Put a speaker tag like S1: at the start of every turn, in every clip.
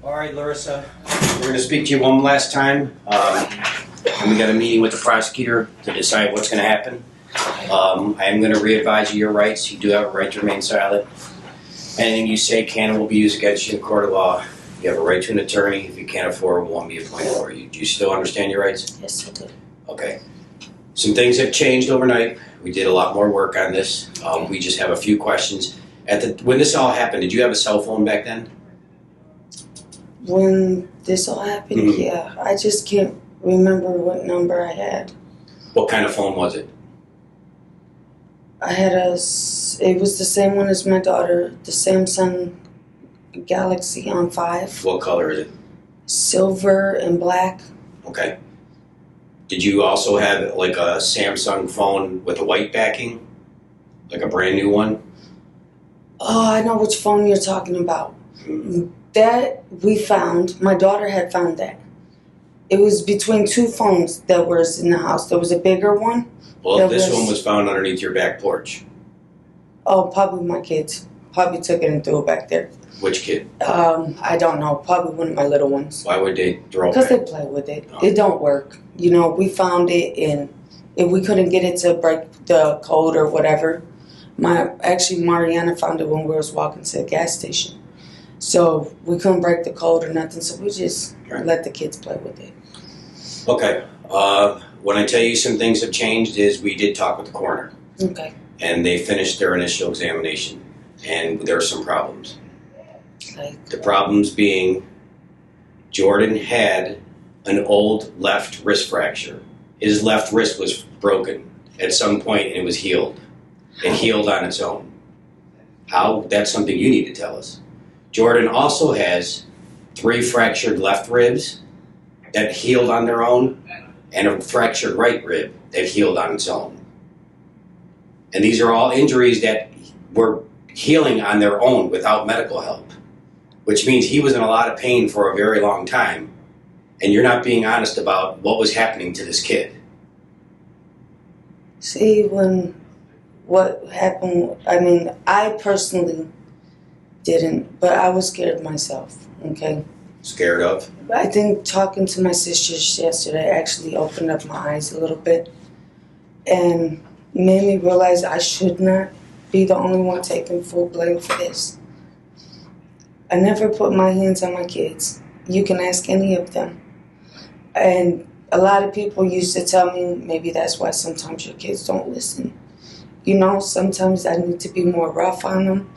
S1: All right, Larissa, we're going to speak to you one last time. And we got a meeting with the prosecutor to decide what's going to happen. I am going to re-advise you your rights. You do have a right to remain silent. Anything you say can and will be used against you in court of law. You have a right to an attorney. If you can't afford one, won't be appointed for you. Do you still understand your rights?
S2: Yes, I do.
S1: Okay. Some things have changed overnight. We did a lot more work on this. We just have a few questions. When this all happened, did you have a cell phone back then?
S2: When this all happened, yeah. I just can't remember what number I had.
S1: What kind of phone was it?
S2: I had it was the same one as my daughter, the Samsung Galaxy on 5.
S1: What color is it?
S2: Silver and black.
S1: Okay. Did you also have like a Samsung phone with a white backing? Like a brand new one?
S2: Oh, I know which phone you're talking about. That we found, my daughter had found that. It was between two phones that was in the house. There was a bigger one.
S1: Well, this one was found underneath your back porch.
S2: Oh, probably my kids. Probably took it and threw it back there.
S1: Which kid?
S2: I don't know. Probably one of my little ones.
S1: Why would they throw it?
S2: Because they play with it. Oh. It don't work. You know, we found it and if we couldn't get it to break the code or whatever. Mariana found it when we was walking to the gas station. So we couldn't break the code or nothing, so we just let the kids play with it.
S1: Okay. When I tell you some things have changed is we did talk with the coroner.
S2: Okay.
S1: And they finished their initial examination. And there are some problems.
S2: Like? The
S1: problems being Jordan had an old left wrist fracture. His left wrist was broken at some point and it was healed. It healed on its own. How? That's something you need to tell us. Jordan also has 3 fractured left ribs that healed on their own and a fractured right rib that healed on its own. And these are all injuries that were healing on their own without medical help, which means he was in a lot of pain for a very long time, and you're not being honest about what was happening to this kid.
S2: See, what happened, I mean, I personally didn't, but I was scared myself, okay?
S1: Scared of?
S2: I think talking to my sisters yesterday actually opened up my eyes a little bit and made me realize I should not be the only one taking full blame for this. I never put my hands on my kids. You can ask any of them. And a lot of people used to tell me maybe that's why sometimes your kids don't listen. You know, sometimes I need to be more rough on them.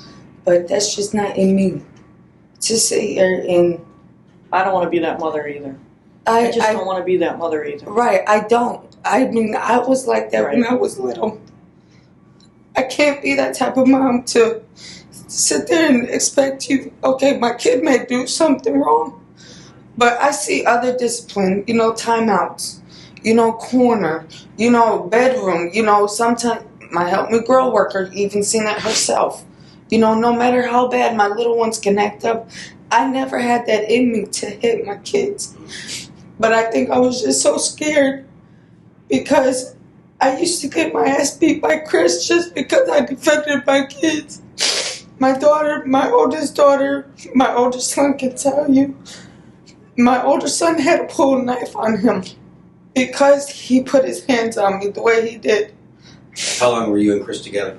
S2: But that's just not in me. To sit here and...
S3: I don't want to be that mother either. I just don't want to be that mother either.
S2: Right, I don't. I mean, I was like that when I was little. I can't be that type of mom to sit there and expect you, okay, my kid may do something wrong. But I see other discipline, you know, timeouts, you know, corner, you know, bedroom, you know, sometimes my Help Me Grow worker even seen it herself. You know, no matter how bad my little ones can act up, I never had that in me to hit my kids. But I think I was just so scared because I used to get my ass beat by Chris just because I defended my kids. My daughter, my oldest son can tell you, my older son had to pull a knife on him because he put his hands on me the way he did.
S1: How long were you and Chris together?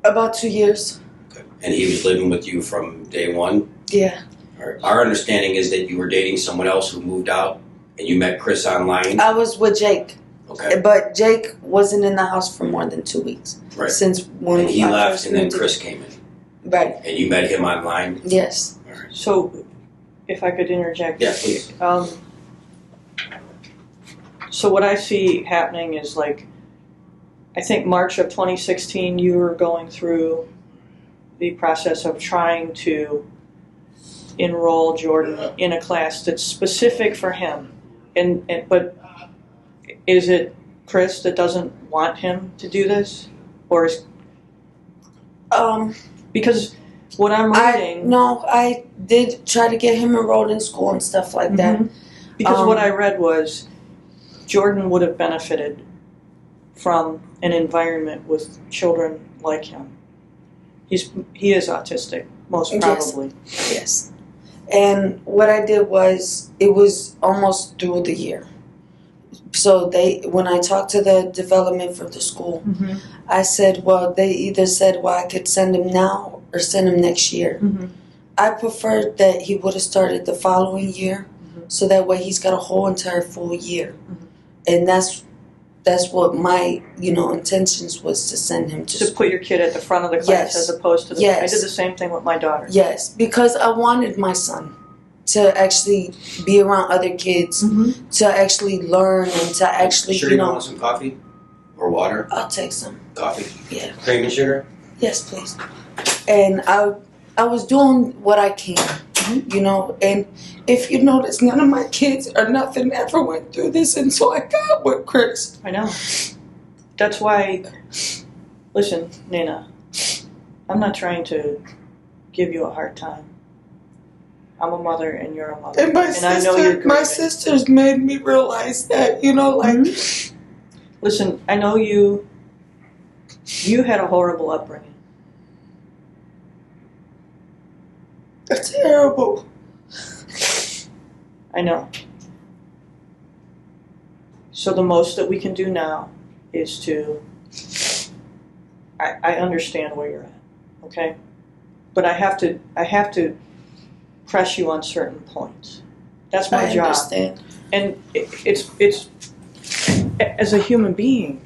S2: About 2 years.
S1: Okay. And he was living with you from day one?
S2: Yeah.
S1: All right. Our understanding is that you were dating someone else who moved out and you met Chris online?
S2: I was with Jake.
S1: Okay.
S2: But Jake wasn't in the house for more than 2 weeks.
S1: Right.
S2: Since when
S1: and he left and then Chris came in.
S2: Right.
S1: And you met him online?
S2: Yes.
S1: All right.
S3: So, if I could interject.
S1: Yeah, please.
S3: So what I see happening is like, I think March of 2016, you were going through the process of trying to enroll Jordan in a class that's specific for him. But is it Chris that doesn't want him to do this? Or is... Because what I'm reading...
S2: I did try to get him enrolled in school and stuff like that.
S3: Because what I read was Jordan would have benefited from an environment with children like him. He is autistic, most probably.
S2: Yes. And what I did was, it was almost through the year. So when I talked to the development for the school, I said, well, they either said, well, I could send him now or send him next year. I preferred that he would have started the following year, so that way he's got a whole entire full year. And that's what my, intentions was, to send him to
S3: Just put your kid at the front of the class as opposed to the...
S2: Yes.
S3: I did the same thing with my daughter.
S2: Yes, because I wanted my son to actually be around other kids, to actually learn and to actually,
S1: Sure, you want some coffee or water?
S2: I'll take some.
S1: Coffee?
S2: Yeah.
S1: Cream and sugar?
S2: Yes, please. And I was doing what I can, and if you notice, none of my kids or nothing ever went through this until I got with Chris.
S3: I know. That's why, listen, Nina, I'm not trying to give you a hard time. I'm a mother and you're a mother.
S2: And
S3: I know you're grieving.
S2: My sisters made me realize that,
S3: Listen, I know you had a horrible upbringing.
S2: Terrible.
S3: I know. So the most that we can do now is to... I understand where you're at, okay? But I have to press you on certain points. That's my job.
S2: I understand.
S3: And it's as a human being,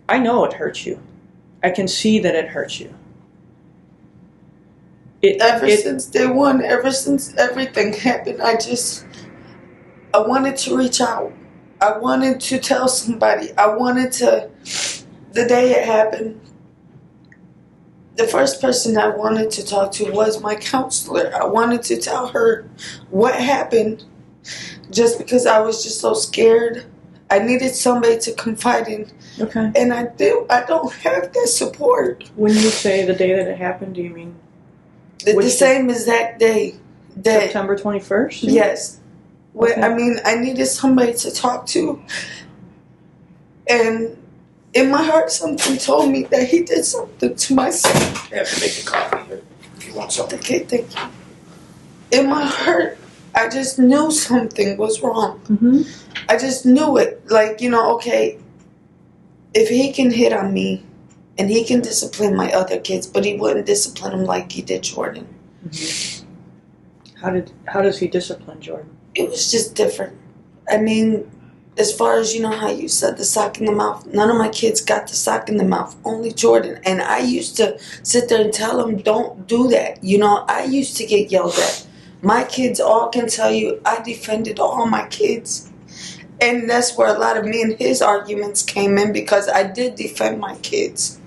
S3: I know it hurts you. I can see that it hurts you.
S2: Since day one, ever since everything happened, I wanted to reach out. I wanted to tell somebody. The day it happened, the first person I wanted to talk to was my counselor. I wanted to tell her what happened, just because I was just so scared. I needed somebody to confide in.
S3: Okay.
S2: And I don't have that support.
S3: When you say the day that it happened, do you mean
S2: the same exact day?
S3: September 21st?
S2: Yes.
S3: Okay.
S2: I needed somebody to talk to. And in my heart, something told me that he did something to my son.
S1: I have to make the coffee here if you want something.
S2: Okay, thank you. In my heart, I just knew something was wrong. I just knew it. Okay, if he can hit on me and he can discipline my other kids, but he wouldn't discipline them like he did Jordan.
S3: How does he discipline Jordan?
S2: It was just different. As far as how you said the sock in the mouth, none of my kids got the sock in the mouth, only Jordan. And I used to sit there and tell him, don't do that. I used to get yelled at. My kids all can tell you I defended all my kids. And that's where a lot of me and his arguments came in, because I did defend my kids.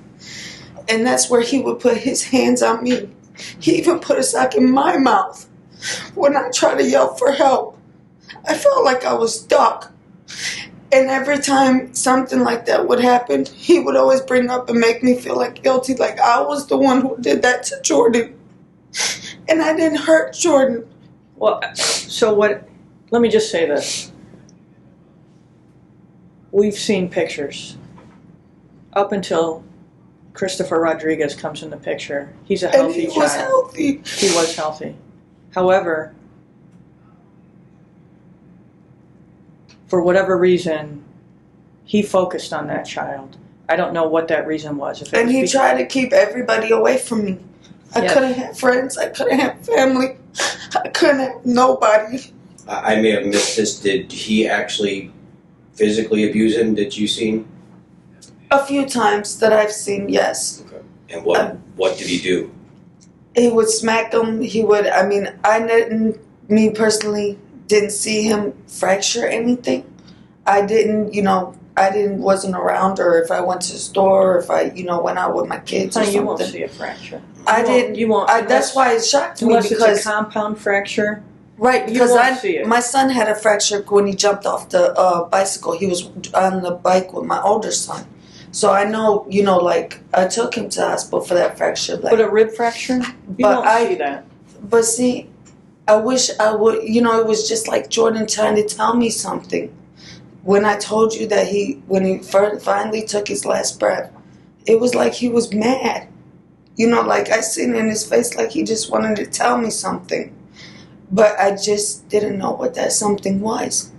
S2: And that's where he would put his hands on me. He even put a sock in my mouth when I tried to yell for help. I felt like I was stuck. And every time something like that would happen, he would always bring up and make me feel like guilty, like I was the one who did that to Jordan. And I didn't hurt Jordan.
S3: Well, so what, let me just say this. We've seen pictures. Up until Christopher Rodriguez comes in the picture, he's a healthy child.
S2: And he was healthy.
S3: He was healthy. However, for whatever reason, he focused on that child. I don't know what that reason was.
S2: And he tried to keep everybody away from me. I couldn't have friends. I couldn't have family. I couldn't have nobody.
S1: I may have missed this. Did he actually physically abuse him? Did you see him?
S2: A few times that I've seen, yes.
S1: Okay. And what did he do?
S2: He would smack him. He would, me personally, didn't see him fracture anything. I wasn't around, or if I went to the store, or if I, went out with my kids or something.
S3: You won't see a fracture.
S2: You won't. That's why it shocked me,
S3: because
S2: because
S3: it's a compound fracture.
S2: Right, because
S3: see it.
S2: My son had a fracture when he jumped off the bicycle. He was on the bike with my older son. So I know, I took him to the hospital for that fracture.
S3: But a rib fracture? You don't see that.
S2: But see, I wish I would, it was just like Jordan trying to tell me something. When I told you that when he finally took his last breath, it was like he was mad. You know, like I seen in his face like he just wanted to tell me something. But I just didn't know what that something was.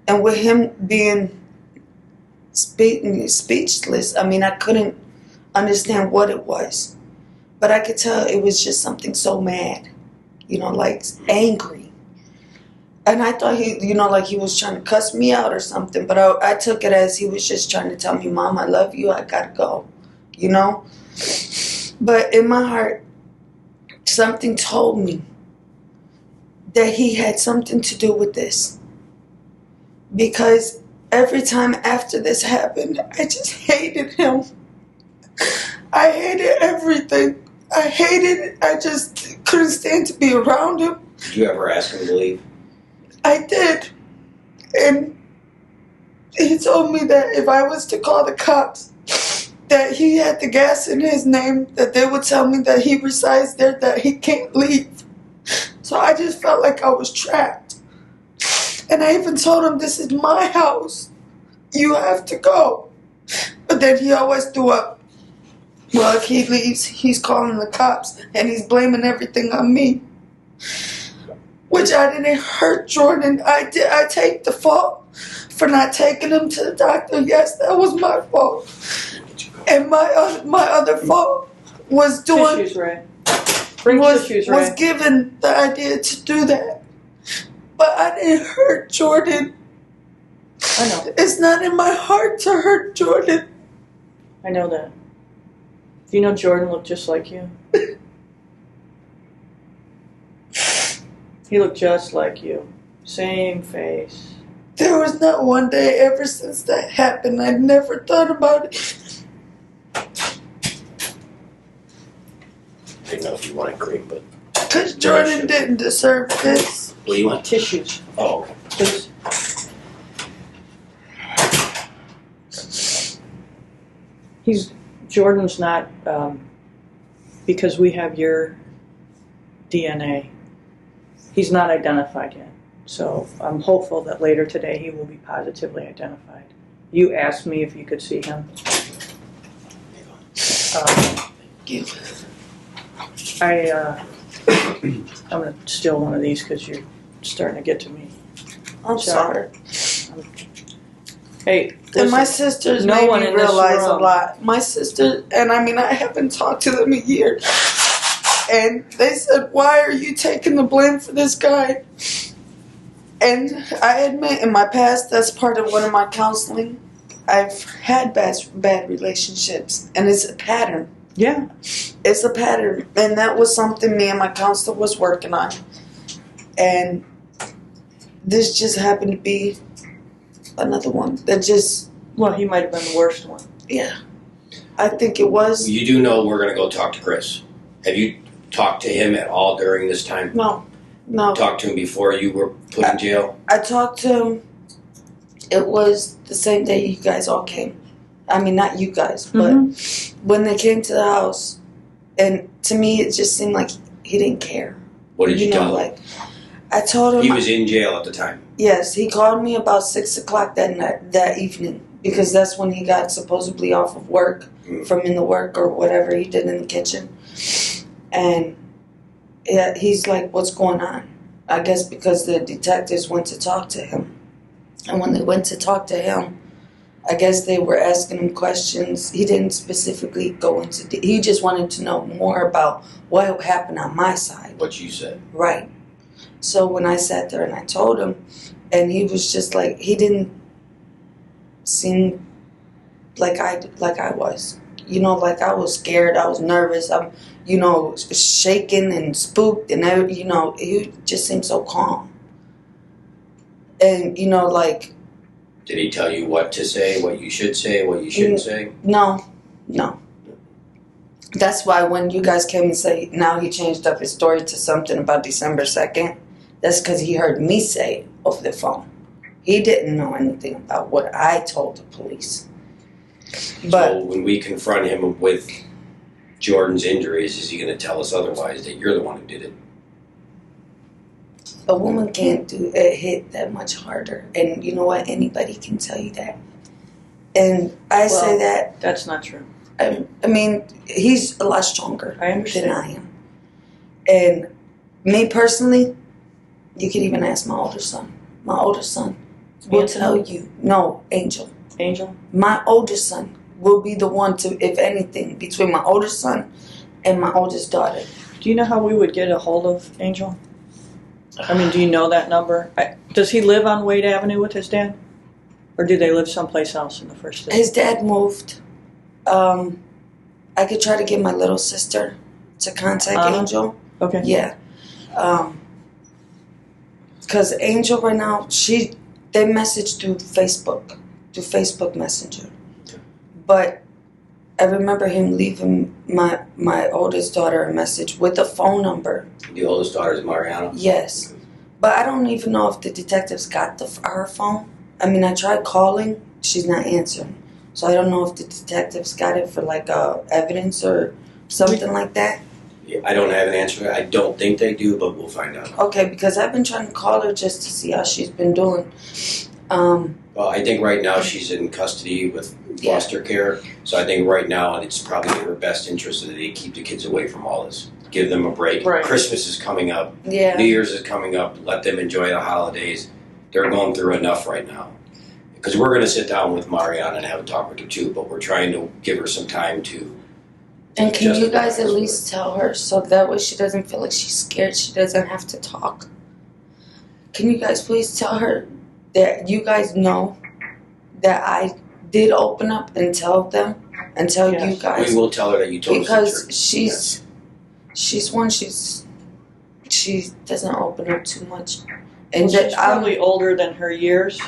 S2: And with him being speechless, I mean, I couldn't understand what it was. But I could tell it was just something so mad, you know, like angry. And I thought he, you know, like he was trying to cuss me out or something. But I took it as he was just trying to tell me, Mom, I love you, I gotta go, you know. But in my heart, something told me that he had something to do with this. Because every time after this happened, I just hated him. I hated everything. I just couldn't stand to be around him.
S1: Did you ever ask him to leave?
S2: I did. And he told me that if I was to call the cops, that he had the gas in his name, that they would tell me that he resides there, that he can't leave. So I just felt like I was trapped. And I even told him, this is my house. You have to go. But then he always threw up. Well, if he leaves, he's calling the cops and he's blaming everything on me. Which I didn't hurt Jordan. I take the fault for not taking him to the doctor. Yes, that was my fault. And my other fault was doing
S3: Tissues, Ray. Bring tissues, Ray.
S2: was given the idea to do that. But I didn't hurt Jordan.
S3: I know.
S2: It's not in my heart to hurt Jordan.
S3: I know that. Do you know Jordan looked just like you? He looked just like you. Same face.
S2: There was not one day ever since that happened I never thought about it.
S1: I didn't know if you wanted cream, but...
S2: Because Jordan didn't deserve this.
S1: What do you want?
S3: Tissues,
S1: Oh, okay.
S3: please. Jordan's not, because we have your DNA, he's not identified yet. So I'm hopeful that later today he will be positively identified. You asked me if you could see him. I'm going to steal one of these because you're starting to get to me.
S2: I'm sorry.
S3: Hey,
S2: And my
S3: listen,
S2: sisters
S3: no
S2: made
S3: one
S2: me
S3: in this
S2: realize a
S3: room-
S2: lot. My sister, and I mean, I haven't talked to them in years. And they said, why are you taking the blame for this guy? And I admit, in my past, that's part of one of my counseling. I've had bad relationships, and it's a pattern.
S3: Yeah.
S2: It's a pattern, and that was something me and my counselor was working on. And this just happened to be another one that just...
S3: Well, he might have been the worst one.
S2: Yeah. I think it was...
S1: You do know we're going to go talk to Chris. Have you talked to him at all during this time?
S2: No.
S1: Talked to him before you were put in jail?
S2: I talked to him. It was the same day you guys all came. I mean, not you guys, but when they came to the house, and to me, it just seemed like he didn't care.
S1: What did you tell him?
S2: Like, I told him...
S1: He was in jail at the time.
S2: Yes, he called me about 6 o'clock that evening, because that's when he got supposedly off of work, from in the work or whatever he did in the kitchen. And yeah, he's like, what's going on? I guess because the detectives went to talk to him. And when they went to talk to him, I guess they were asking him questions. He didn't specifically go into... He just wanted to know more about what happened on my side.
S1: What you said.
S2: Right. So when I sat there and I told him, and he was just like, he didn't seem like I was. You know, like I was scared, I was nervous, I'm, you know, shaking and spooked, and you know, he just seemed so calm. And, you know, like...
S1: Did he tell you what to say, what you should say, what you shouldn't say?
S2: No. That's why when you guys came and say, now he changed up his story to something about December 2nd, that's because he heard me say it over the phone. He didn't know anything about what I told the police. But
S1: so when we confront him with Jordan's injuries, is he going to tell us otherwise, that you're the one who did it?
S2: a woman can't do it hit that much harder. And you know what? Anybody can tell you that. And I say that.
S3: That's not true.
S2: I mean, he's a lot stronger
S3: I understand.
S2: than I am. And me personally, you can even ask my older son. My older son will tell you, no, Angel.
S3: Angel?
S2: My oldest son will be the one to, if anything, between my oldest son and my oldest daughter.
S3: Do you know how we would get a hold of Angel? I mean, do you know that number? Does he live on Wade Avenue with his dad? Or do they live someplace else in the first district?
S2: His dad moved. I could try to get my little sister to contact Angel.
S3: Okay.
S2: Yeah. Because Angel right now, they message through Facebook Messenger. But I remember him leaving my oldest daughter a message with a phone number.
S1: The oldest daughter is Mariana?
S2: Yes. But I don't even know if the detectives got her phone. I mean, I tried calling. She's not answering. So I don't know if the detectives got it for like evidence or something like that.
S1: I don't have an answer. I don't think they do, but we'll find out.
S2: Okay, because I've been trying to call her just to see how she's been doing.
S1: Well, I think right now she's in custody with foster care. So I think right now it's probably in her best interest that they keep the kids away from all this. Give them a break.
S3: Right.
S1: Christmas is coming up.
S2: Yeah.
S1: New Year's is coming up. Let them enjoy the holidays. They're going through enough right now. Because we're going to sit down with Mariana and have a talk with her too, but we're trying to give her some time to.
S2: And can you guys at least tell her so that way she doesn't feel like she's scared, she doesn't have to talk? Can you guys please tell her that you guys know that I did open up and tell them and tell you guys?
S1: We will tell her that you told us.
S2: Because she doesn't open up too much. And
S3: She's probably older than her years.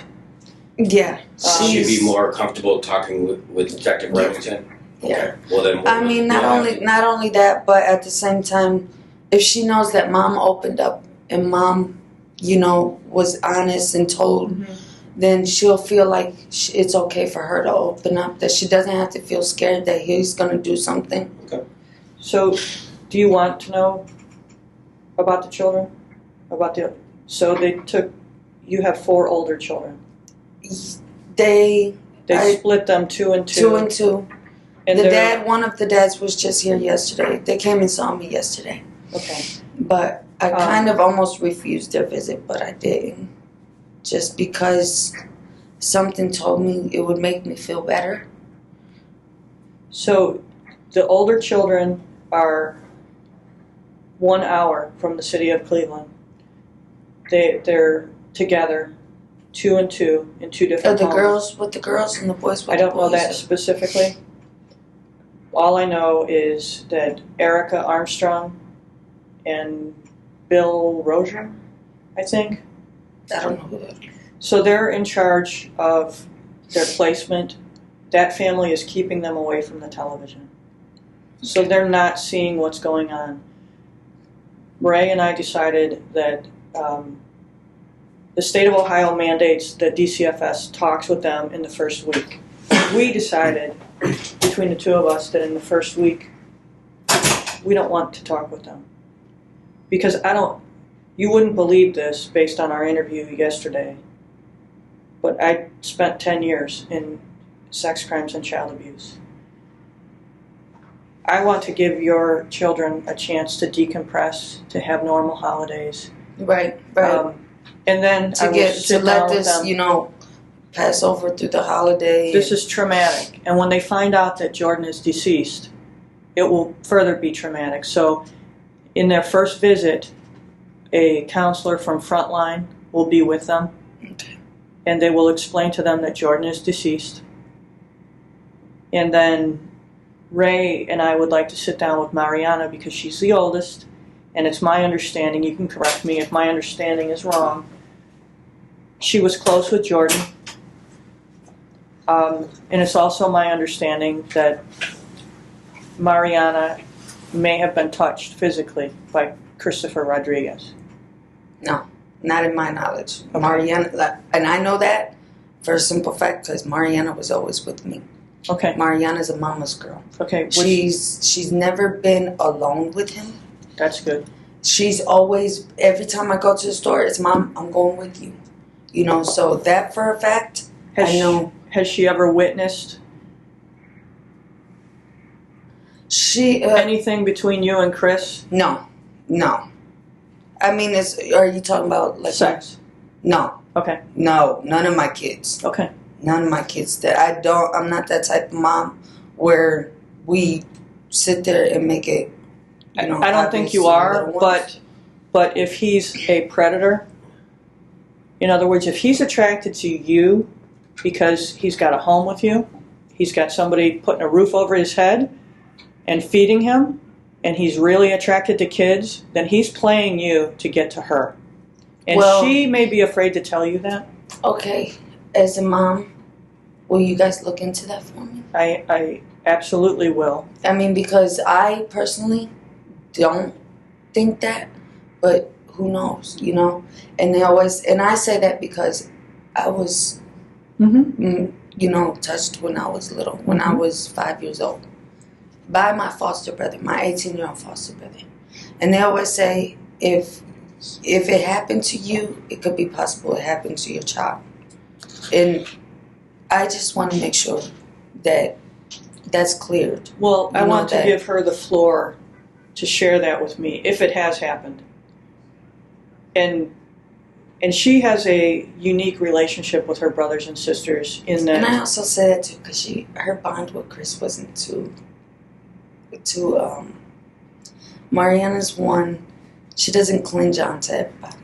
S2: Yeah.
S1: She'd be more comfortable talking with Detective Remington?
S2: Yeah.
S1: Okay. Well then.
S2: I mean, not only that, but at the same time, if she knows that mom opened up and mom, was honest and told, then she'll feel like it's okay for her to open up. That she doesn't have to feel scared that he's going to do something.
S1: Okay.
S3: So, do you want to know about the children? So you have 4 older children.
S2: They
S3: split them 2 and 2.
S2: 2 and 2. And one of the dads was just here yesterday. They came and saw me yesterday.
S3: Okay.
S2: But I kind of almost refused their visit, but I didn't. Just because something told me it would make me feel better.
S3: So the older children are 1 hour from the city of Cleveland. They're together, 2 and 2 in 2 different
S2: Are the
S3: homes.
S2: girls with the girls and the boys with the boys?
S3: I don't know that specifically. All I know is that Erica Armstrong and Bill Rozier, I think.
S2: I don't know who that is.
S3: So they're in charge of their placement. That family is keeping them away from the television. So they're not seeing what's going on. Ray and I decided that the state of Ohio mandates that DCFS talks with them in the first week. We decided, between the 2 of us, that in the first week, we don't want to talk with them. Because you wouldn't believe this based on our interview yesterday, but I spent 10 years in sex crimes and child abuse. I want to give your children a chance to decompress, to have normal holidays.
S2: Right.
S3: And then
S2: to let this, pass over through the holiday.
S3: This is traumatic. And when they find out that Jordan is deceased, it will further be traumatic. So in their first visit, a counselor from Frontline will be with them.
S2: Okay.
S3: And they will explain to them that Jordan is deceased. And then Ray and I would like to sit down with Mariana because she's the oldest. And it's my understanding, you can correct me if my understanding is wrong, she was close with Jordan. And it's also my understanding that Mariana may have been touched physically by Christopher Rodriguez.
S2: No, not in my knowledge. Okay. Mariana, and I know that for a simple fact because Mariana was always with me.
S3: Okay.
S2: Mariana's a mama's girl.
S3: Okay.
S2: She's never been alone with him.
S3: That's good.
S2: She's always, every time I go to the store, it's Mom, I'm going with you. So that for a fact, I know.
S3: Has she ever witnessed
S2: She
S3: Anything between you and Chris?
S2: no. I mean, are you talking about like
S3: Sex?
S2: No.
S3: Okay.
S2: No, none of my kids.
S3: Okay.
S2: None of my kids. That I'm not that type of mom where we sit there and make it.
S3: I don't think you are, but if he's a predator, in other words, if he's attracted to you because he's got a home with you, he's got somebody putting a roof over his head and feeding him, and he's really attracted to kids, then he's playing you to get to her. And she may be afraid to tell you that.
S2: Okay. As a mom, will you guys look into that for me?
S3: I absolutely will.
S2: I mean, because I personally don't think that, but who knows, you know? And I say that because I was, you know, touched when I was little, when I was 5 years old, by my foster brother, my 18-year-old foster brother. And they always say, if it happened to you, it could be possible it happened to your child. And I just want to make sure that that's cleared.
S3: Well, I want to give her the floor to share that with me, if it has happened. And she has a unique relationship with her brothers and sisters in that.
S2: And I also said that too, because her bond with Chris wasn't too. Mariana's one. She doesn't cling on to everybody.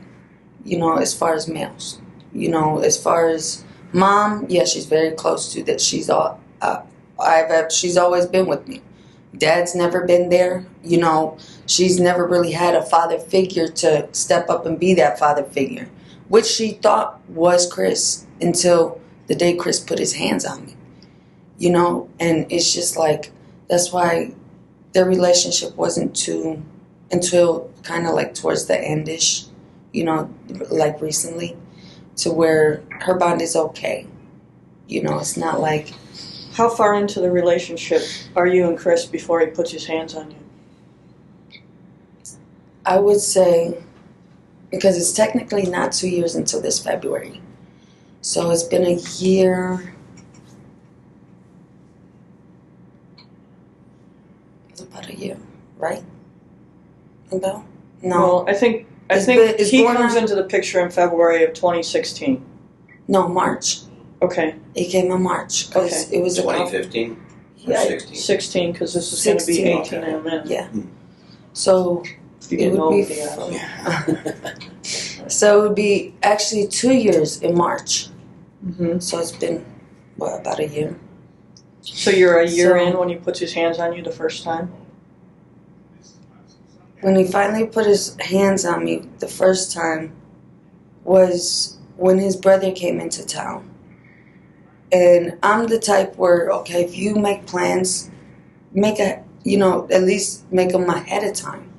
S2: You know, as far as males. You know, as far as mom, yeah, she's very close to that. She's always been with me. Dad's never been there. You know, she's never really had a father figure to step up and be that father figure, which she thought was Chris until the day Chris put his hands on me. You know, and it's just like, that's why their relationship wasn't until kind of like towards the endish, you know, like recently, to where her bond is okay. You know, it's not like.
S3: How far into the relationship are you and Chris before he puts his hands on you?
S2: I would say, because it's technically not 2 years until this February. So it's been a year. It's about a year, right? About? No.
S3: Well, I think he comes into the picture in February of 2016.
S2: No, March.
S3: Okay.
S2: It came in March.
S3: Okay.
S2: It was
S1: 2015?
S2: Yeah,
S1: 16?
S3: 16, because this is going to be 18 in a minute.
S2: Yeah. So
S3: it would be
S2: so it would be actually 2 years in March.
S3: Mm-hmm.
S2: So it's been, about a year.
S3: So you're a year in when he puts his hands on you the first time?
S2: When he finally put his hands on me the first time was when his brother came into town. And I'm the type where, okay, if you make plans, at least make them ahead of time.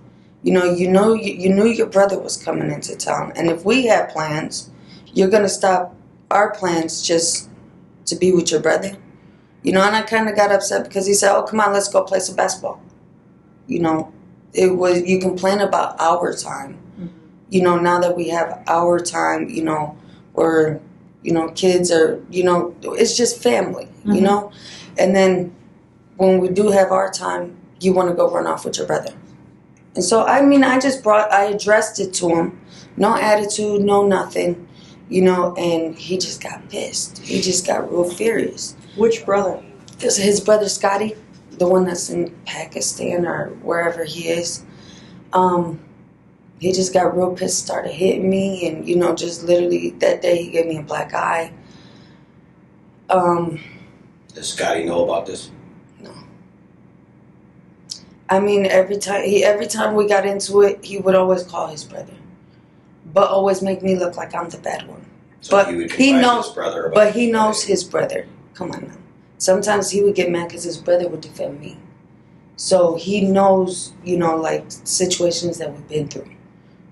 S2: You knew your brother was coming into town. And if we had plans, you're going to stop our plans just to be with your brother. You know, and I kind of got upset because he said, oh, come on, let's go play some basketball. You know, you complain about our time. Mm-hmm. You know, now that we have our time, you know, where, you know, kids are, you know, it's just family, mm-hmm. you know. And then when we do have our time, you want to go run off with your brother. And so, I mean, I addressed it to him. No attitude, no nothing, you know, and he just got pissed. He just got real furious.
S3: Which brother?
S2: It's his brother Scotty, the one that's in Pakistan or wherever he is. He just got real pissed, started hitting me, and, you know, just literally that day he gave me a black eye.
S1: Does Scotty know about this?
S2: No. I mean, every time we got into it, he would always call his brother, but always make me look like I'm the bad one.
S1: So
S2: but
S1: he knows his brother about
S2: But he knows his brother. Come on now. Sometimes he would get mad because his brother would defend me. So he knows, you know, like situations that we've been through.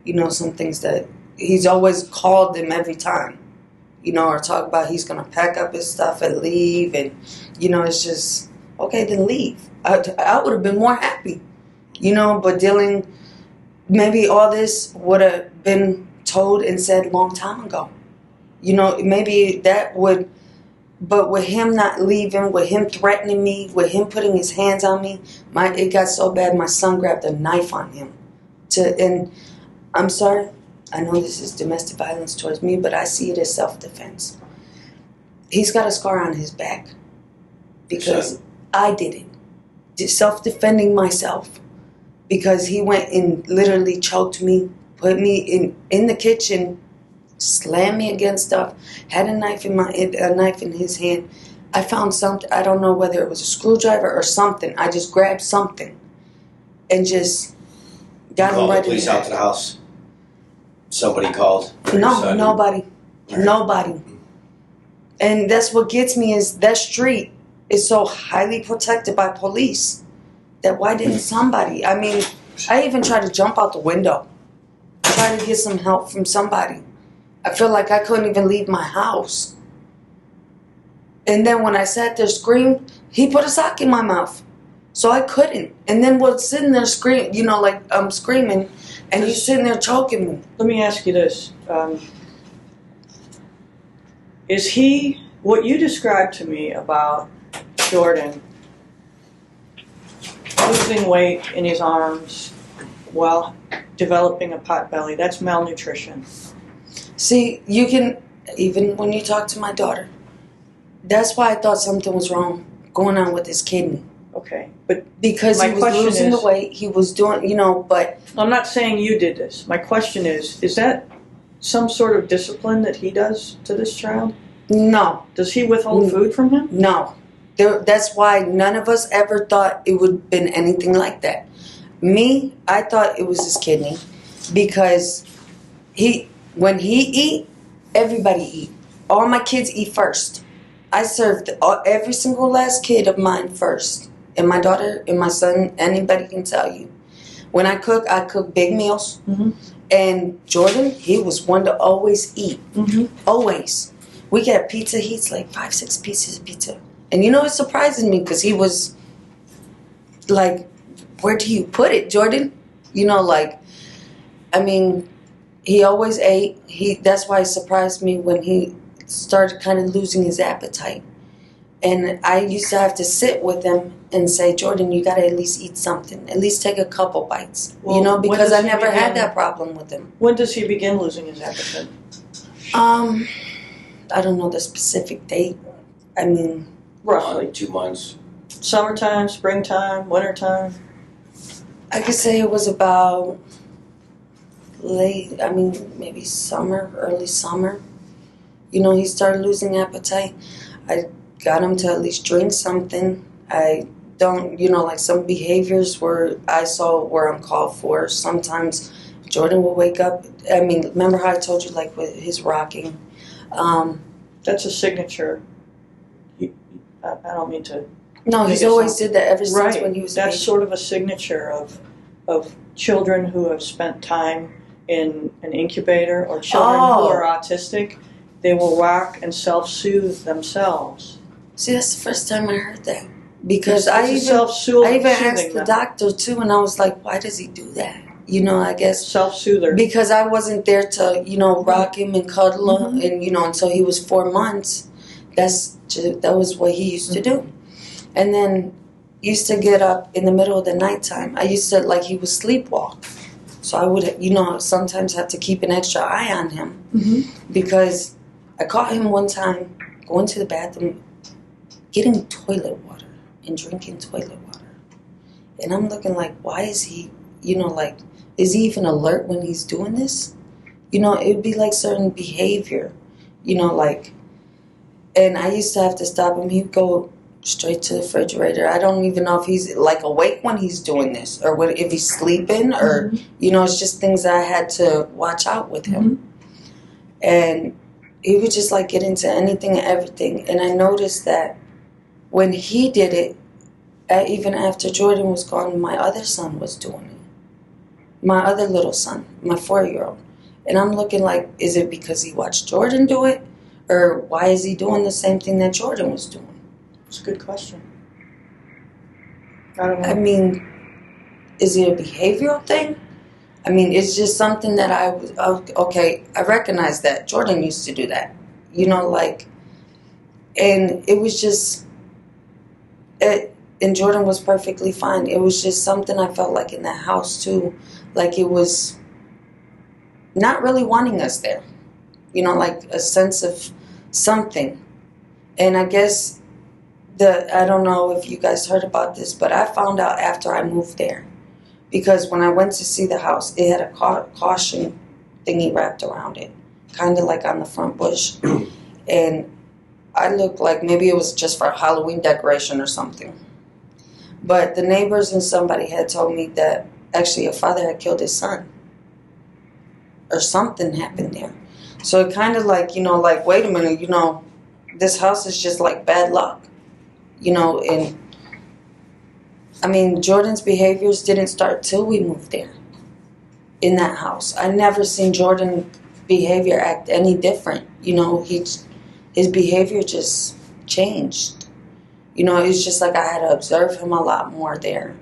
S2: You know, some things that he's always called them every time. You know, or talk about he's going to pack up his stuff and leave. And, you know, it's just, okay, then leave. I would have been more happy. You know, but maybe all this would have been told and said a long time ago. You know, maybe that would But with him not leaving, with him threatening me, with him putting his hands on me, it got so bad my son grabbed a knife on him. And I'm sorry, I know this is domestic violence towards me, but I see it as self-defense. He's got a scar on his back because I did it. Just self-defending myself. Because he went and literally choked me, put me in the kitchen, slammed me against stuff, had a knife in his hand. I found something, I don't know whether it was a screwdriver or something. I just grabbed something and just got him right in the
S1: police out to the house. Somebody called.
S2: No, nobody. Right. Nobody. And that's what gets me is that street is so highly protected by police that why didn't somebody? I mean, I even tried to jump out the window, try to get some help from somebody. I feel like I couldn't even leave my house. And then when I sat there screamed, he put a sock in my mouth. So I couldn't. And then was sitting there screaming, you know, like I'm screaming, and he's sitting there choking me.
S3: Let me ask you this. Is he, what you described to me about Jordan losing weight in his arms while developing a pot belly, that's malnutrition.
S2: See, you can, even when you talk to my daughter, that's why I thought something was wrong going on with his kidney.
S3: Okay, but
S2: because he was losing the weight, he was doing, you know, but...
S3: I'm not saying you did this. My question is that some sort of discipline that he does to this child?
S2: No.
S3: Does he withhold food from him?
S2: No. That's why none of us ever thought it would have been anything like that. Me, I thought it was his kidney because when he eat, everybody eat. All my kids eat first. I served every single last kid of mine first. And my daughter and my son, anybody can tell you. When I cook big meals. Mm-hmm. And Jordan, he was one to always eat. Mm-hmm. Always. We get pizza, he eats like 5-6 pieces of pizza. And you know, it surprises me because he was like, where do you put it, Jordan? You know, like, I mean, he always ate. That's why it surprised me when he started kind of losing his appetite. And I used to have to sit with him and say, Jordan, you got to at least eat something. At least take a couple bites. Well, you know, because I never had that problem with him.
S3: When does he begin losing his appetite?
S2: I don't know the specific date. I mean...
S3: Roughly.
S1: 2 months.
S3: Summertime, springtime, wintertime?
S2: I could say it was about maybe summer, early summer. You know, he started losing appetite. I got him to at least drink something. I don't, you know, like some behaviors where I saw where I'm called for. Sometimes Jordan will wake up. I mean, remember how I told you, like, with his rocking?
S3: That's a signature. I don't mean to...
S2: No, he's always did that ever since when he was a baby.
S3: That's sort of a signature of children who have spent time in an incubator or children who are autistic. They will rock and self-soothe themselves.
S2: See, that's the first time I heard that. Because
S3: I even
S2: asked the doctor, too, and I was like, why does he do that? You know, I guess...
S3: Self-soother.
S2: Because I wasn't there to, you know, rock him and cuddle him, and, you know, until he was 4 months. That was what he used to do. And then used to get up in the middle of the nighttime. I used to, like, he would sleepwalk. So I would, you know, sometimes have to keep an extra eye on him. Mm-hmm. Because I caught him one time going to the bathroom, getting toilet water and drinking toilet water. And I'm looking like, why is he, you know, like, is he even alert when he's doing this? You know, it would be like certain behavior, you know, like, and I used to have to stop him. He'd go straight to the refrigerator. I don't even know if he's, like, awake when he's doing this or if he's sleeping or, you know, it's just things that I had to watch out with him. And he would just, like, get into anything and everything. And I noticed that when he did it, even after Jordan was gone, my other son was doing it. My other little son, my 4-year-old. And I'm looking like, is it because he watched Jordan do it? Or why is he doing the same thing that Jordan was doing?
S3: It's a good question. I don't know.
S2: I mean, is it a behavioral thing? I mean, it's just something that I recognize that. Jordan used to do that. You know, like, And it was just, and Jordan was perfectly fine. It was just something I felt like in that house too, like it was not really wanting us there, like a sense of something. And I guess I don't know if you guys heard about this, but I found out after I moved there, because when I went to see the house, it had a caution thingy wrapped around it, kind of like on the front bush. And I looked like maybe it was just for a Halloween decoration or something. But the neighbors and somebody had told me that actually a father had killed his son. Or something happened there. So it kind of like, like, wait a minute, this house is just like bad luck. And I mean, Jordan's behaviors didn't start till we moved there. In that house. I never seen Jordan behavior act any different. His behavior just changed. It's just like I had to observe him a lot more there.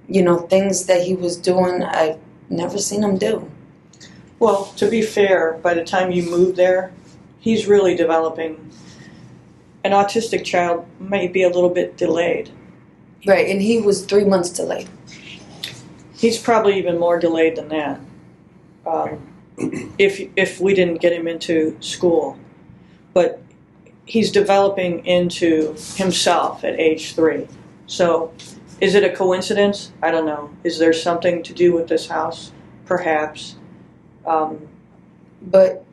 S2: Things that he was doing, I've never seen him do.
S3: Well, to be fair, by the time you move there, he's really developing. An autistic child might be a little bit delayed.
S2: Right, and he was 3 months delayed.
S3: He's probably even more delayed than that. If we didn't get him into school. But he's developing into himself at age 3. So, is it a coincidence? I don't know. Is there something to do with this house? Perhaps.
S2: But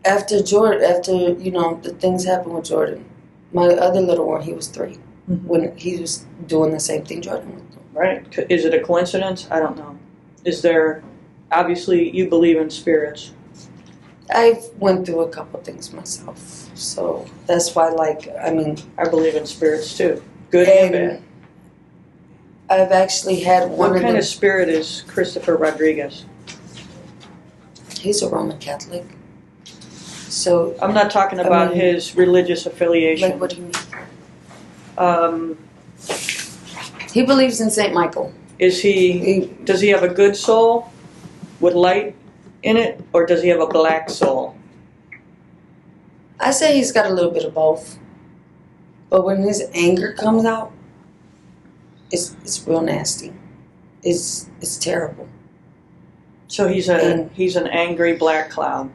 S2: after the things happened with Jordan, my other little one, he was 3, when he was doing the same thing Jordan was doing.
S3: Right. Is it a coincidence? I don't know. Is there, obviously, you believe in spirits.
S2: I've went through a couple things myself. So that's why,
S3: I believe in spirits too. Good and bad.
S2: I've actually had one
S3: What kind of spirit is Christopher Rodriguez?
S2: He's a Roman Catholic. So
S3: I'm not talking about his religious affiliation.
S2: Like, what do you mean? He believes in Saint Michael.
S3: Does he have a good soul with light in it, or does he have a black soul?
S2: I say he's got a little bit of both. But when his anger comes out, it's real nasty. It's terrible.
S3: So he's an angry black cloud.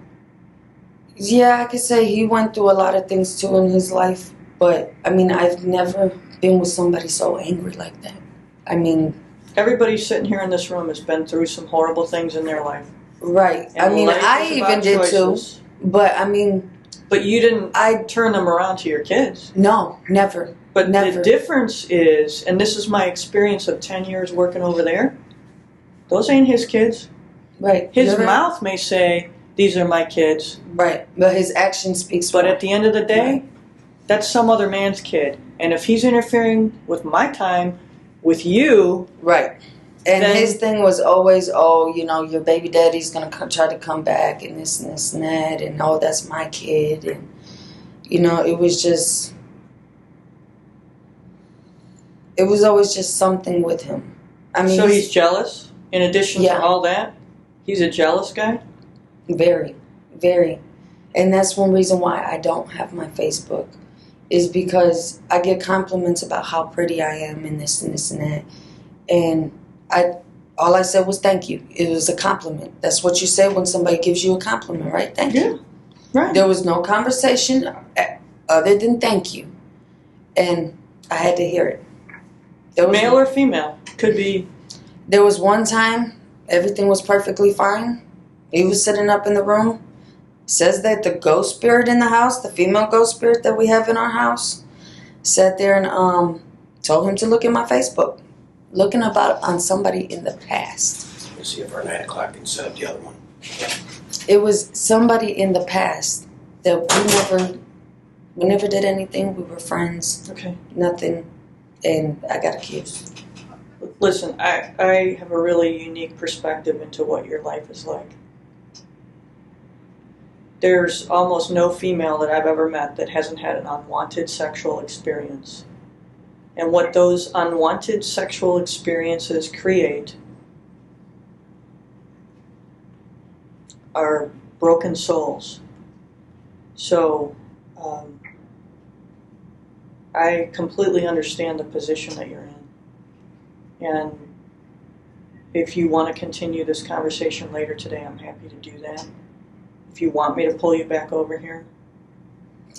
S2: Yeah, I could say he went through a lot of things too in his life. But I've never been with somebody so angry like that.
S3: Everybody sitting here in this room has been through some horrible things in their life.
S2: Right.
S3: And
S2: I even did
S3: choices.
S2: too. But
S3: But you didn't turn them around to your kids.
S2: No, never.
S3: But
S2: never.
S3: The difference is, and this is my experience of 10 years working over there, those ain't his kids.
S2: Right.
S3: His mouth may say, these are my kids.
S2: Right. But his action speaks
S3: But
S2: more.
S3: at the end of the day, that's some other man's kid. And if he's interfering with my time, with you...
S2: Right. And his thing was always, your baby daddy's going to try to come back and this and this and that. And, that's my kid. And, it was just... It was always just something with him.
S3: So he's jealous? In addition to all that? He's a jealous guy?
S2: Very, very. And that's one reason why I don't have my Facebook, is because I get compliments about how pretty I am and this and this and that. And all I said was thank you. It was a compliment. That's what you say when somebody gives you a compliment, right? Thank you.
S3: Right.
S2: There was no conversation other than thank you. And I had to hear it.
S3: Male or female? Could be.
S2: There was one time everything was perfectly fine. He was sitting up in the room. Says that the ghost spirit in the house, the female ghost spirit that we have in our house, sat there and told him to look at my Facebook. Looking on somebody in the past.
S1: Let's see if our 9 o'clock can set up the other one.
S2: It was somebody in the past that we never did anything. We were friends.
S3: Okay.
S2: Nothing. And I got accused.
S3: Listen, I have a really unique perspective into what your life is like. There's almost no female that I've ever met that hasn't had an unwanted sexual experience. And what those unwanted sexual experiences create are broken souls. So, I completely understand the position that you're in. And if you want to continue this conversation later today, I'm happy to do that. If you want me to pull you back over here,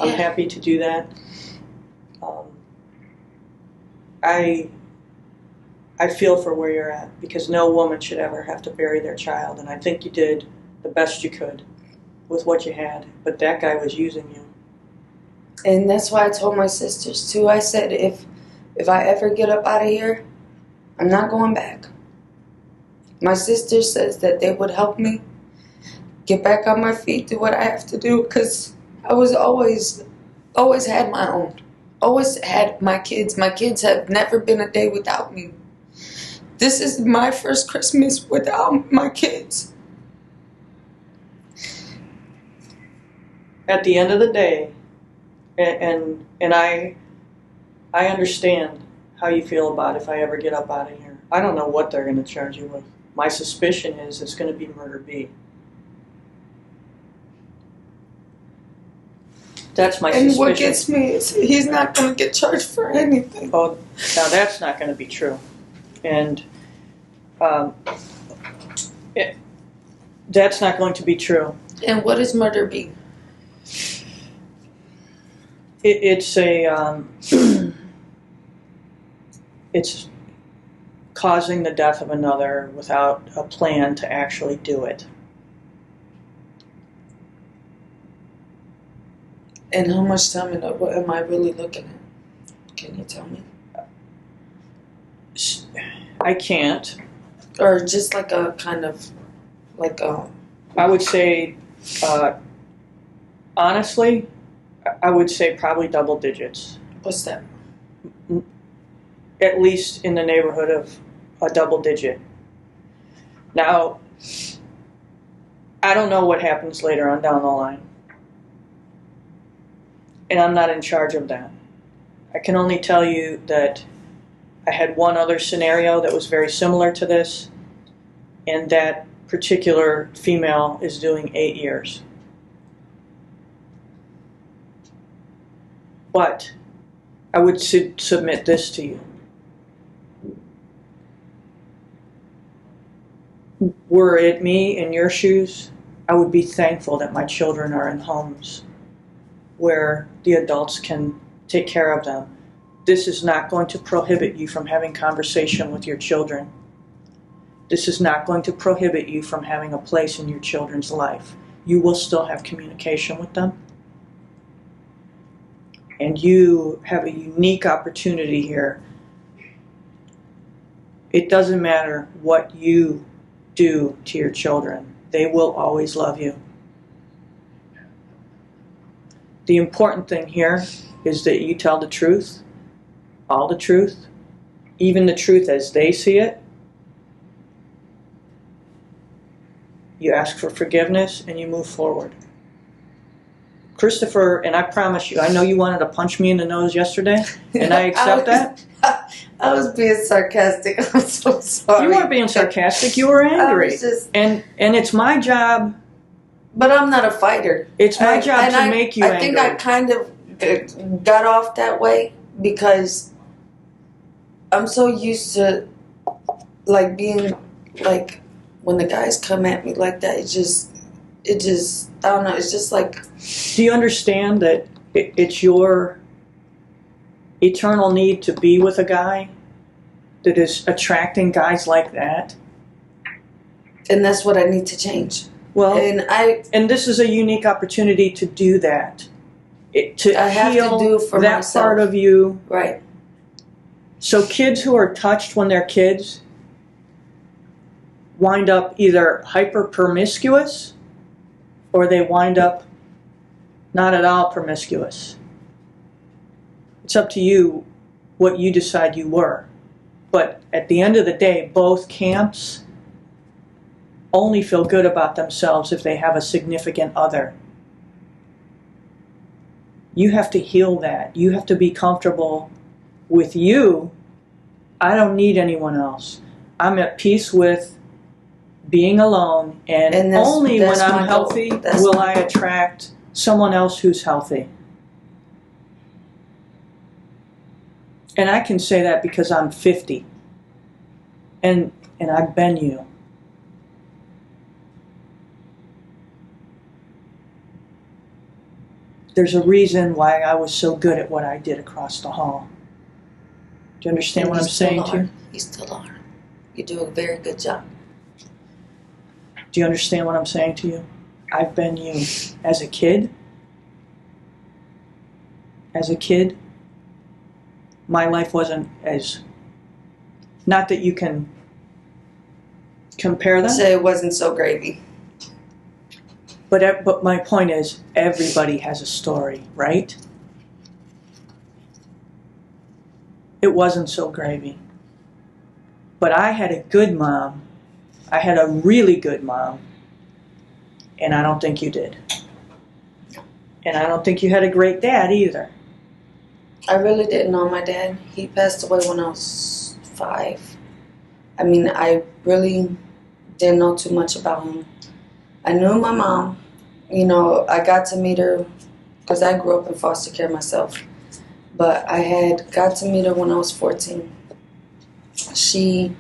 S3: I'm happy to do that. I feel for where you're at, because no woman should ever have to bury their child, and I think you did the best you could with what you had, but that guy was using you.
S2: And that's why I told my sisters too. I said, if I ever get up out of here, I'm not going back. My sister says that they would help me get back on my feet, do what I have to do, because I was always had my own. Always had my kids. My kids have never been a day without me. This is my first Christmas without my kids.
S3: At the end of the day, and I understand how you feel about if I ever get up out of here. I don't know what they're going to charge you with. My suspicion is it's going to be murder B. That's my suspicion.
S2: And what gets me is he's not going to get charged for anything.
S3: Oh, now that's not going to be true. And that's not going to be true.
S2: And what is murder B?
S3: It's it's causing the death of another without a plan to actually do it.
S2: And how much time what am I really looking at? Can you tell me?
S3: I can't.
S2: Or just like a kind of, like a...
S3: I would say, honestly, I would say probably double digits.
S2: What's that?
S3: At least in the neighborhood of a double digit. Now, I don't know what happens later on down the line. And I'm not in charge of that. I can only tell you that I had one other scenario that was very similar to this, and that particular female is doing 8 years. But I would submit this to you. Were it me in your shoes, I would be thankful that my children are in homes where the adults can take care of them. This is not going to prohibit you from having conversation with your children. This is not going to prohibit you from having a place in your children's life. You will still have communication with them. And you have a unique opportunity here. It doesn't matter what you do to your children. They will always love you. The important thing here is that you tell the truth, all the truth, even the truth as they see it. You ask for forgiveness and you move forward. Christopher, and I promise you, I know you wanted to punch me in the nose yesterday, and I accept that.
S2: I was being sarcastic. I'm so sorry.
S3: You weren't being sarcastic. You were angry. And it's my job.
S2: But I'm not a fighter.
S3: It's my job to make you angry.
S2: I think I kind of got off that way because I'm so used to, like, being, like, when the guys come at me like that, it just, I don't know, it's just like...
S3: Do you understand that it's your eternal need to be with a guy that is attracting guys like that?
S2: And that's what I need to change.
S3: Well, and this is a unique opportunity to do that. I have to do for that myself. Part of you.
S2: Right.
S3: So kids who are touched when they're kids wind up either hyper promiscuous or they wind up not at all promiscuous. It's up to you what you decide you were. But at the end of the day, both camps only feel good about themselves if they have a significant other. You have to heal that. You have to be comfortable with you. I don't need anyone else. I'm at peace with being alone, and only when I'm healthy will I attract someone else who's healthy. And I can say that because I'm 50. And I've been you. There's a reason why I was so good at what I did across the hall. Do you understand what I'm saying to you?
S2: You still are. You do a very good job.
S3: Do you understand what I'm saying to you? I've been you. As a kid, my life wasn't as... Not that you can compare them.
S2: Say it wasn't so gravy.
S3: But my point is, everybody has a story, right? It wasn't so gravy. But I had a good mom. I had a really good mom. And I don't think you did. And I don't think you had a great dad either.
S2: I really didn't know my dad. He passed away when I was 5. I mean, I really didn't know too much about him. I knew my mom. You know, I got to meet her because I grew up in foster care myself. But I had got to meet her when I was 14. She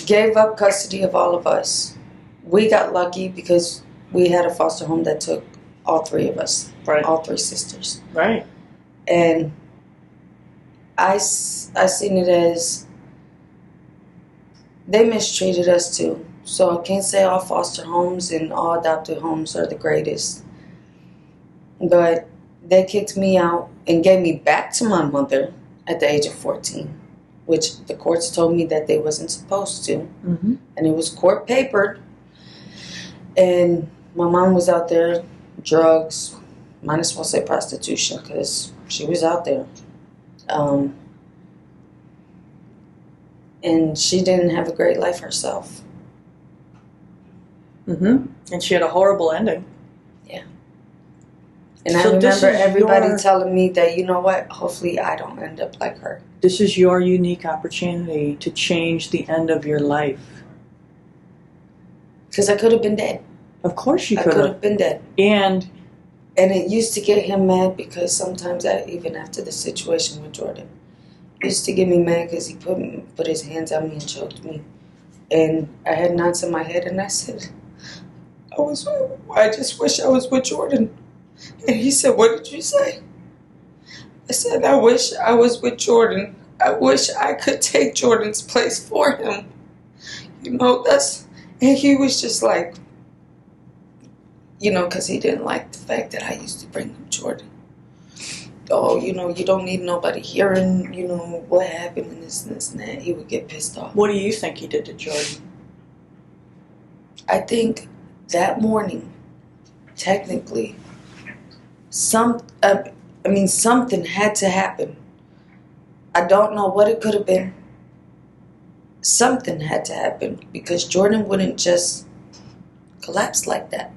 S2: gave up custody of all of us. We got lucky because we had a foster home that took all 3 of us,
S3: Right.
S2: all 3 sisters.
S3: Right.
S2: And I seen it as they mistreated us too. So I can't say all foster homes and all adopted homes are the greatest. But they kicked me out and gave me back to my mother at the age of 14, which the courts told me that they wasn't supposed to.
S3: Mm-hmm.
S2: And it was court papered. And my mom was out there, drugs, might as well say prostitution because she was out there. And she didn't have a great life herself.
S3: Mm-hmm. And she had a horrible ending.
S2: Yeah. And
S3: So
S2: I
S3: this
S2: remember
S3: is
S2: everybody telling me that, you know what, hopefully I don't end up like her.
S3: This is your unique opportunity to change the end of your life.
S2: Because I could have been dead.
S3: Of course you
S2: I
S3: could
S2: could
S3: have.
S2: have been dead.
S3: And
S2: it used to get him mad because sometimes, even after the situation with Jordan, it used to get me mad because he put his hands on me and choked me. And I had knots in my head and I said, I just wish I was with Jordan. And he said, what did you say? I said, I wish I was with Jordan. I wish I could take Jordan's place for him. You know, and he was just like, you know, because he didn't like the fact that I used to bring him Jordan. Oh, you know, you don't need nobody hearing, you know, what happened and this and that. He would get pissed off.
S3: what do you think he did to Jordan?
S2: I think that morning, technically, something had to happen. I don't know what it could have been. Something had to happen because Jordan wouldn't just collapse like that.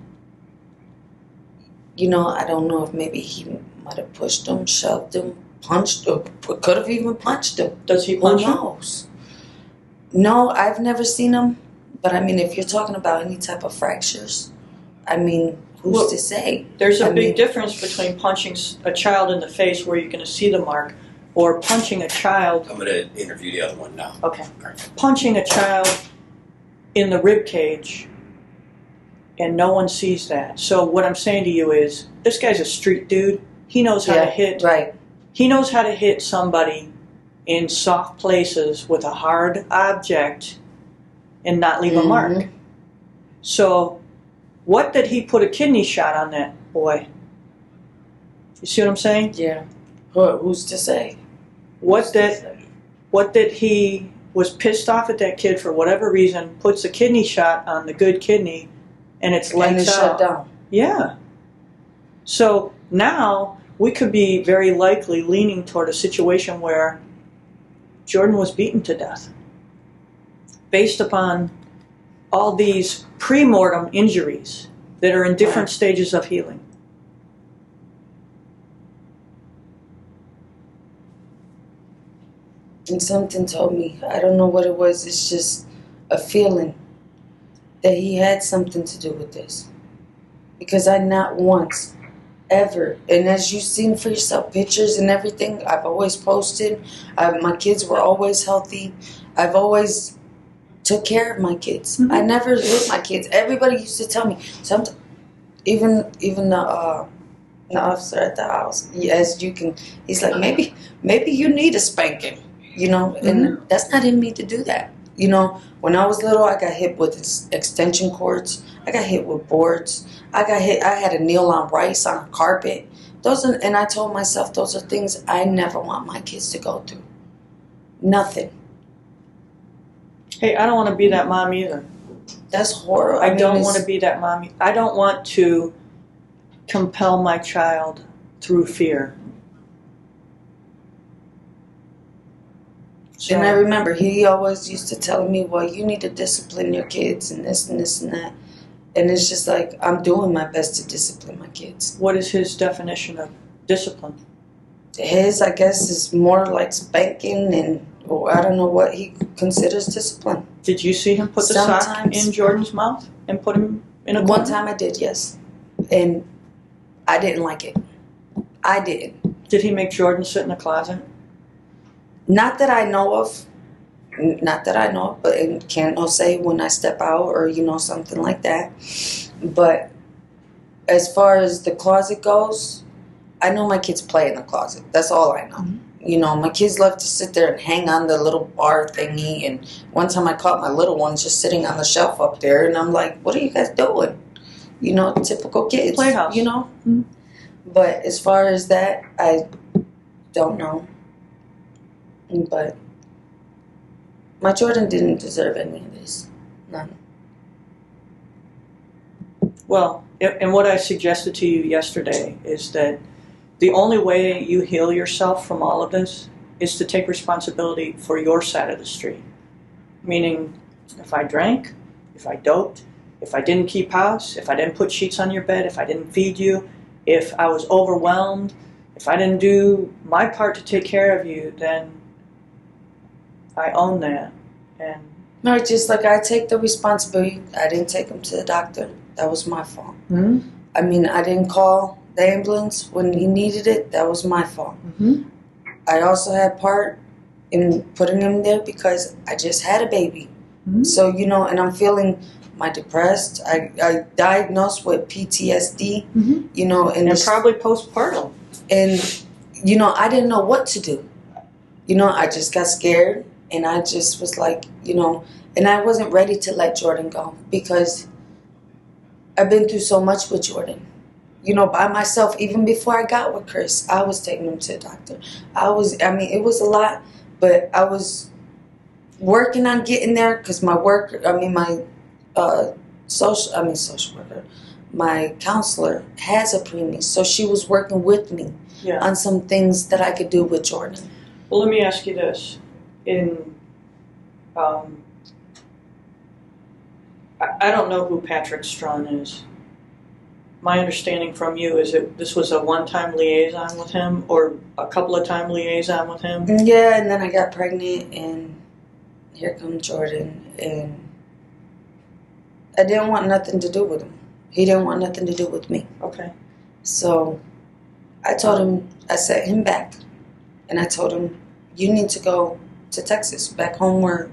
S2: You know, I don't know if maybe he might have pushed him, shoved him, punched him, could have even punched him.
S3: Does he
S2: Who
S3: punch him?
S2: knows? No, I've never seen him. But I mean, if you're talking about any type of fractures, I mean, who's to say?
S3: There's a big difference between punching a child in the face where you're going to see the mark or punching a child.
S1: I'm going to interview the other one now.
S3: Okay. Punching a child in the rib cage and no one sees that. So what I'm saying to you is, this guy's a street dude. He knows how to hit.
S2: Right.
S3: He knows how to hit somebody in soft places with a hard object and not leave a mark. So what did he put a kidney shot on that boy? You see what I'm saying?
S2: Yeah. Who's to say?
S3: What did he was pissed off at that kid for whatever reason, puts a kidney shot on the good kidney, and it's lights out.
S2: Shut down.
S3: Yeah. So now we could be very likely leaning toward a situation where Jordan was beaten to death based upon all these pre-mortem injuries that are in different stages of healing.
S2: And something told me, I don't know what it was, it's just a feeling that he had something to do with this. Because I not once ever. And as you've seen for yourself, pictures and everything, I've always posted. My kids were always healthy. I've always took care of my kids.
S3: Mhm.
S2: I never hit my kids. Everybody used to tell me. Sometimes, even the officer at the house, as you can, he's like, maybe you need a spanking, and that's not in me to do that. When I was little, I got hit with extension cords. I got hit with boards. I had to kneel on rice on a carpet. And I told myself those are things I never want my kids to go through. Nothing.
S3: Hey, I don't want to be that mom either.
S2: That's horrible.
S3: I don't want to be that mom. I don't want to compel my child through fear. So,
S2: And I remember he always used to tell me, well, you need to discipline your kids and this and this and that. And it's just like, I'm doing my best to discipline my kids.
S3: what is his definition of discipline?
S2: His, I guess, is more like spanking and I don't know what he considers discipline.
S3: Did you see him put the sock
S2: Sometimes.
S3: in Jordan's mouth and put him in a corner?
S2: One time I did, yes. And I didn't like it. I didn't.
S3: Did he make Jordan sit in the closet?
S2: Not that I know of. Not that I know of, but and can't no say when I step out or, something like that. But as far as the closet goes, I know my kids play in the closet. That's all I know.
S3: Mm-hmm.
S2: My kids love to sit there and hang on the little bar thingy. And one time I caught my little ones just sitting on the shelf up there. And I'm like, what are you guys doing? Typical kids.
S3: Playhouse.
S2: Mm-hmm. But as far as that, I don't know. But my Jordan didn't deserve any of this. None.
S3: Well, and what I suggested to you yesterday is that the only way you heal yourself from all of this is to take responsibility for your side of the street. Meaning, if I drank, if I doped, if I didn't keep house, if I didn't put sheets on your bed, if I didn't feed you, if I was overwhelmed, if I didn't do my part to take care of you, then I own that. And
S2: No, just like I take the responsibility. I didn't take him to the doctor. That was my fault.
S3: mm-hmm.
S2: I mean, I didn't call the ambulance when he needed it. That was my fault.
S3: Mm-hmm.
S2: I also had part in putting him there because I just had a baby.
S3: Mm-hmm.
S2: So, and I'm feeling depressed. I diagnosed with PTSD,
S3: Mm-hmm.
S2: and
S3: probably postpartum.
S2: And, I didn't know what to do. I just got scared and I just was like, and I wasn't ready to let Jordan go because I've been through so much with Jordan. By myself, even before I got with Chris, I was taking him to the doctor. It was a lot, but I was working on getting there because my social worker, my counselor has a preemie, so she was working with me on some things that I could do with Jordan.
S3: Well, let me ask you this. I don't know who Patrick Strawn is. My understanding from you is that this was a one-time liaison with him or a couple of time liaison with him?
S2: Yeah, and then I got pregnant and here comes Jordan and I didn't want nothing to do with him. He didn't want nothing to do with me.
S3: Okay.
S2: So I told him, I sent him back and I told him, you need to go to Texas, back home where,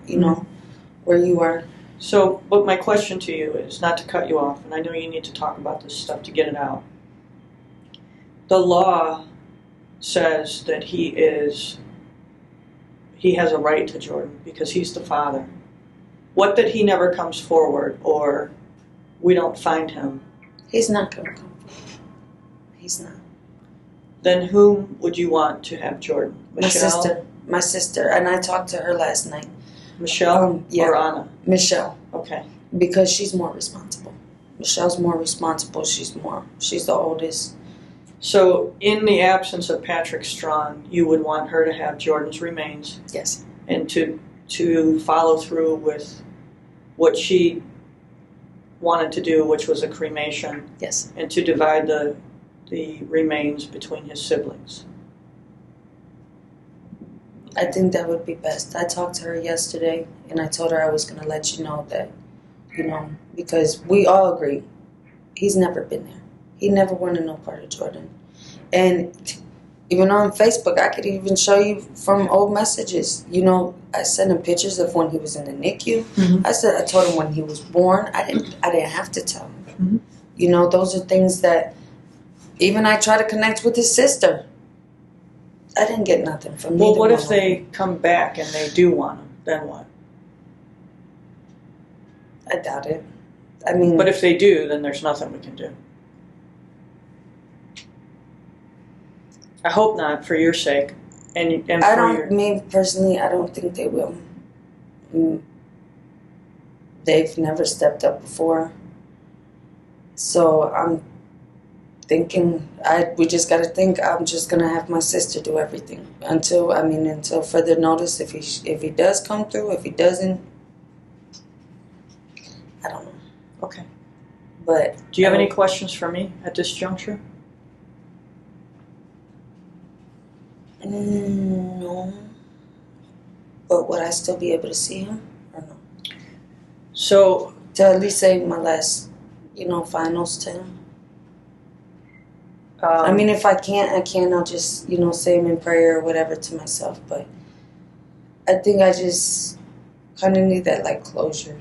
S2: where you are.
S3: So, but my question to you is, not to cut you off, and I know you need to talk about this stuff to get it out. The law says that he has a right to Jordan because he's the father. What that he never comes forward or we don't find him?
S2: He's not going to come forward. He's not.
S3: Then whom would you want to have Jordan? Michelle?
S2: My sister, and I talked to her last night.
S3: Michelle or Anna?
S2: Michelle.
S3: Okay.
S2: Because she's more responsible. Michelle's more responsible. She's the oldest.
S3: So, in the absence of Patrick Strawn, you would want her to have Jordan's remains?
S2: Yes.
S3: And to follow through with what she wanted to do, which was a cremation?
S2: Yes.
S3: And to divide the remains between his siblings?
S2: I think that would be best. I talked to her yesterday, and I told her I was going to let you know that, because we all agree he's never been there. He never wanted no part of Jordan. And even on Facebook, I could even show you from old messages. You know, I sent him pictures of when he was in the NICU.
S3: Mm-hmm.
S2: I told him when he was born. I didn't have to tell him.
S3: Mm-hmm.
S2: You know, those are things that even I try to connect with his sister. I didn't get nothing from
S3: Well,
S2: neither
S3: what
S2: one
S3: if
S2: of
S3: they
S2: them.
S3: come back and they do want him? Then what?
S2: I doubt it. I mean,
S3: But if they do, then there's nothing we can do. I hope not, for your sake, and
S2: I
S3: for
S2: don't.
S3: your.
S2: Me personally, I don't think they will. They've never stepped up before, so I'm thinking we just got to think. I'm just gonna have my sister do everything until further notice. If he does come through, if he doesn't, I don't know.
S3: Okay.
S2: But
S3: Do you have any questions for me at this juncture?
S2: No. But would I still be able to see him or no?
S3: So,
S2: To at least say my last, finals to him. I mean, if I can't, I can't. I'll just, say him in prayer or whatever to myself. But I think I just kind of need that, like, closure.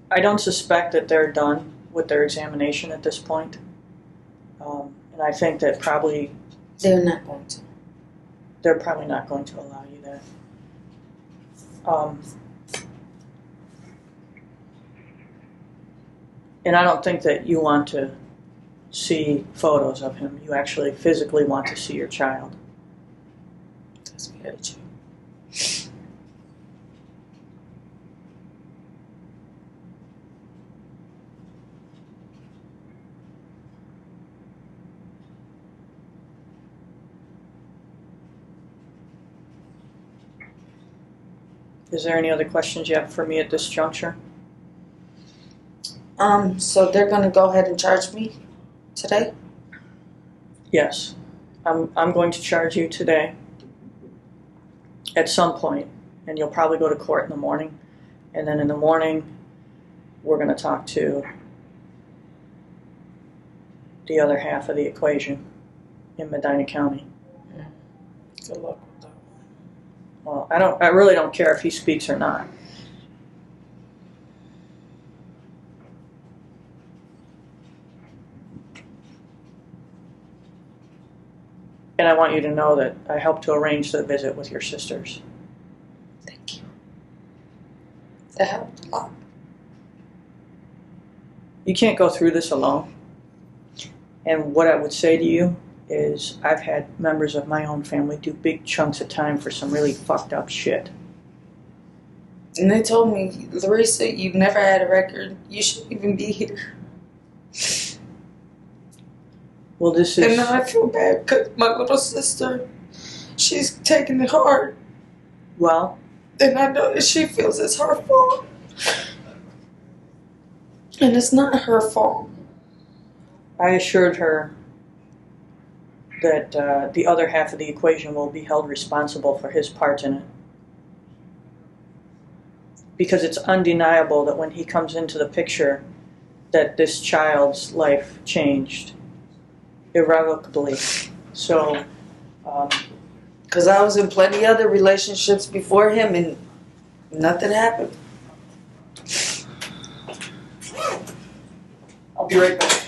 S3: I don't suspect that they're done with their examination at this point. And I think that
S2: They're not going to.
S3: they're probably not going to allow you that. And I don't think that you want to see photos of him. You actually physically want to see your child.
S2: That's very true.
S3: Is there any other questions you have for me at this juncture?
S2: So they're gonna go ahead and charge me today?
S3: Yes. I'm going to charge you today at some point, and you'll probably go to court in the morning. And then in the morning, we're going to talk to the other half of the equation in Medina County.
S2: Good luck with that.
S3: Well, I really don't care if he speaks or not. And I want you to know that I helped to arrange the visit with your sisters.
S2: Thank you. That helped a lot.
S3: You can't go through this alone. And what I would say to you is I've had members of my own family do big chunks of time for some really fucked up shit.
S2: And they told me, Larissa, you've never had a record. You shouldn't even be here.
S3: Well, this is...
S2: And now I feel bad because my little sister, she's taking it hard.
S3: Well...
S2: And I know that she feels it's her fault. And it's not her fault.
S3: I assured her that the other half of the equation will be held responsible for his part in it. Because it's undeniable that when he comes into the picture, that this child's life changed irrevocably. So,
S2: Because I was in plenty other relationships before him and nothing happened.
S3: I'll be right back.